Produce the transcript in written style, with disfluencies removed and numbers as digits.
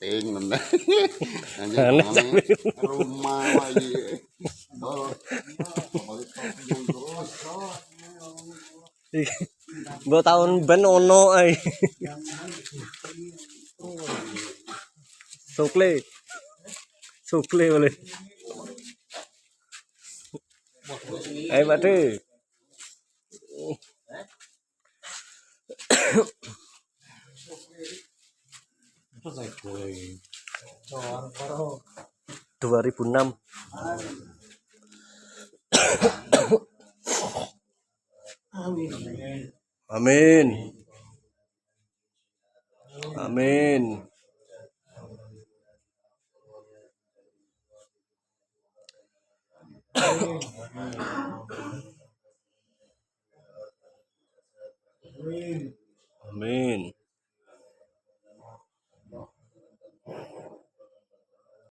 setting nanda. Aneh Rumah lagi. Mbok tahun ben ono ae. Sukle. Sukle boleh. Ayo Pak De. Dua 2006. Amin. Amin. Amin.